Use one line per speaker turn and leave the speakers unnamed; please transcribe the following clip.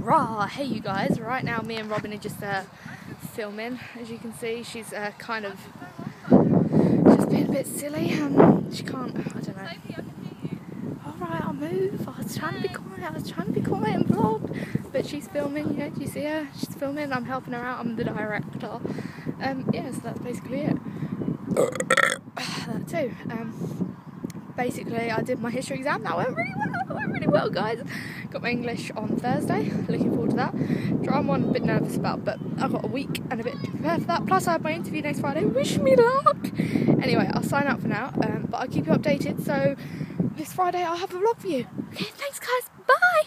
Rah! Hey you guys, right now me and Robyn are just filming. As you can see, she's kind of just being a bit silly. She can't, I don't know. Alright, I'll move. I was trying to be quiet and vlog. But she's filming, yeah, do you see her? She's filming, I'm helping her out, I'm the director. Yeah, so that's basically it. That too. Basically, I did my history exam. That went really well, guys. Got my English on Thursday. Looking forward to that. Drama one, a bit nervous about, but I've got a week and a bit to prepare for that. Plus, I have my interview next Friday. Wish me luck. Anyway, I'll sign out for now, but I'll keep you updated. So this Friday, I'll have a vlog for you. Okay, thanks, guys. Bye.